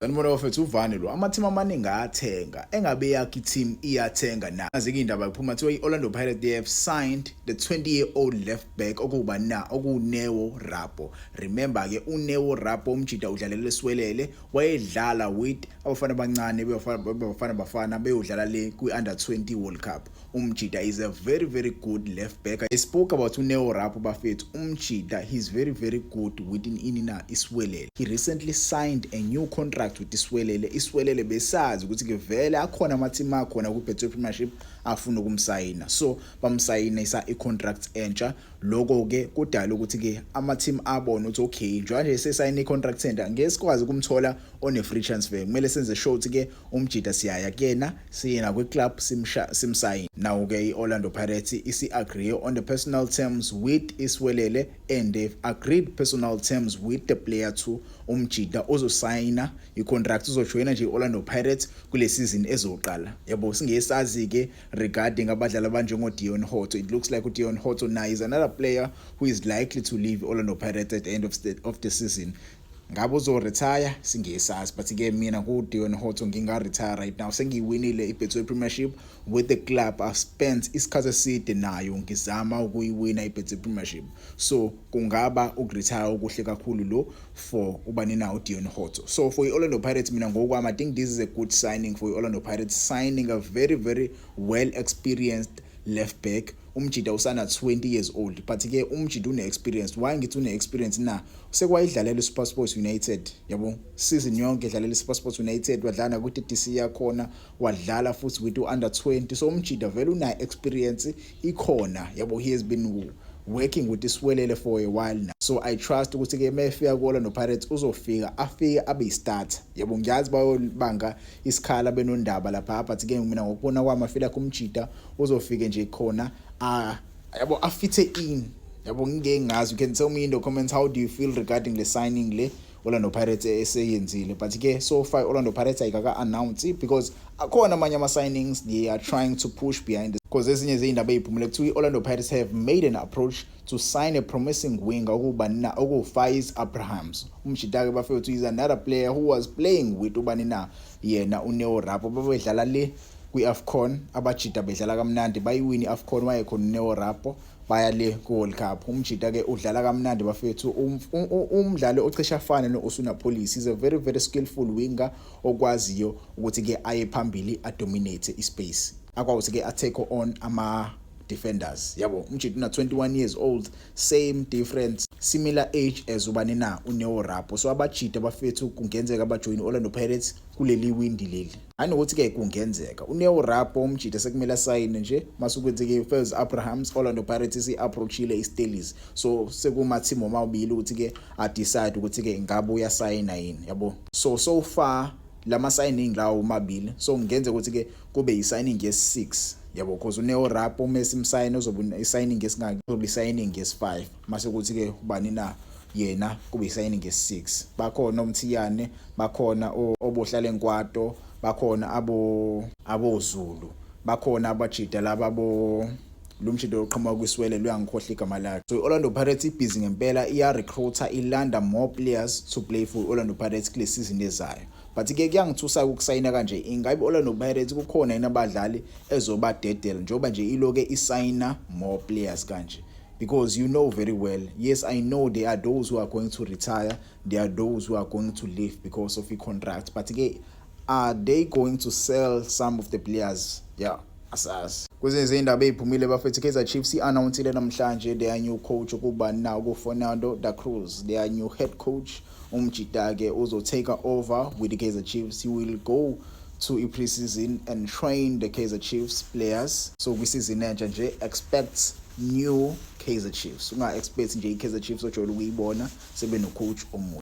Sanibona bafethu uvane lo amateam amaningi ayathenga engabe yakhe team iyathenga na azike indaba iphuma kuthiwa iOrlando Pirates they have signed the 20-year-old left back okuba na okuNeo Rapo. Remember ke uNeo Rapo umjida udlalela leswelele wayedlala with abafana abancane bafana beyodlala le kwi-under 20 World Cup. Umjida is a very good left back. I spoke about uNeo Rapo bafethu. Umjida he's very good within inina iswelele. He recently signed a new contract with iswelele besazi ukuthi ke vele akhona amateam akhona ku Betway Premiership afuna ukumsayina, so bamsayinisa icontract entsha. Lokho ke kudala ukuthi ke amateam abone ukuthi okay njengoba sesayina icontract entsha ngeke sikwazi ukumthola on a free transfer, kumele senze sure ukuthi ke umjida siyaya kuyena siyena kwi club simsayina. Now ke iOrlando Pirates isi agree on the personal terms with iswelele and they've agreed personal terms with the player to umjida ozosayina icontract uzojoina nje iOrlando Pirates kule season ezoqala. Yabo singesazi ke regarding abadlali abanjengo Dion Hoto, it looks like Dion Hoto now is another player who is likely to leave Orlando Pirates at the end of the season. Ngabe uzo retire singesazi, but ke mina ku Dion Hoto nginga retire right now. Sengiwinile iBetway Premiership with the club. I've spent isikhathi eside nayo ngizama ukuyiwina iBetway Premiership, so kungaba ukuretire okuhle kakhulu lo for ubani na uDion Hoto. So for iOrlando Pirates mina ngokwami I think this is a good signing for iOrlando Pirates, signing a very well experienced left back. Umjida usana 20 years old, but ke umjida une experience. Why ngithi une experience na sekwayidlalela iSuperSport United, yabo season yonke edlalela iSuperSport United, wadlala ku TTC yakhona, wadlala futhi with under 20. So umjida vele una experience ikhona, yabo he has been working with iswelele for a while now. So I trust ukuthi ke mefika kuOrlando Pirates uzofika afike abe start. Yabo ngiyazi bayobanga isikhala benondaba lapha, but ke mina ngokubona kwami afika kumjida uzofike nje khona yabo afite in. Yabo ngeke ngazi, you can tell me in the comments how do you feel regarding the signing le Orlando Pirates eseyenzile. But ke so far Orlando Pirates ayikaka announce because akhona amanye ama signings they are trying to push behind this, because ezinye izindaba eziphumile kuthiwa Orlando Pirates have made an approach to sign a promising winger okuba Faiz Abrahams. Umjida ke bafethu is another player who was playing with ubani na yena uNeo Rapo, babedlala le kwi-AFCON abajida bedlala kamnandi bayiwini i-AFCON wayekhona uNeo Rapo baya le ku-World Cup. Umjida ke udlala kamnandi bafethu, umdlalo ocishe afana noUsuna Police. He's a very skillful winger okwaziyo ukuthi ke aye phambili adominate ispace, akwazi ke atake on ama defenders. Yabo umjida una 21 years old, same difference similar age as ubani na uNeo Rapo. So abajida bafethu kungenzeka abajoin Orlando Pirates kuleli windi leli. Anokuthi ke kungenzeka uNeo Rapo umjida sekumela sign nje masukwenze ke Faiz Abrahams Orlando Pirates approachile iSteelers, so sekuma team omabili ukuthi ke a decide ukuthi ke ngabe uyasigna yini. Yabo so far lama signing lawo omabili, so ngenze ukuthi ke kube yisigning yes6. Yabo because uNeo Rapo mase imsign uzoba isigning ngesingaki, uzoba isigning nges5 mase kuthi ke ubani na yena kube isigning nges6. Bakhona uMthiyane, bakhona obohlala enkwato, bakhona abozulu, bakhona abajida laba lumjida oqhamuka kwiswele luyangikhohle igama lakhe. So Orlando Pirates ibhizi ngempela iya recruiter ilanda more players to play for Orlando Pirates kule season ezayo. But ke kuyangithusa ukusayina kanje, ingabe Orlando Pirates kukhona yini abadlali ezoba dedela njoba nje iloke isayina more players kanje, because you know very well, yes I know there are those who are going to retire, there are those who are going to leave because of the contract, but ke are they going to sell some of the players? Yeah, asas kwezinye izindaba eziphumile bafethu Kaizer Chiefs announced namhlanje their new coach okuba na Fernando da Cruz, their new head coach. Umjida ke uzo take over with the Kaizer Chiefs. He will go to a pre-season and train the Kaizer Chiefs players. So kwi-season entsha nje expect new Kaizer Chiefs. Unga expect nje iKaizer Chiefs ojwayele ukuyibona sebe no coach omuhle.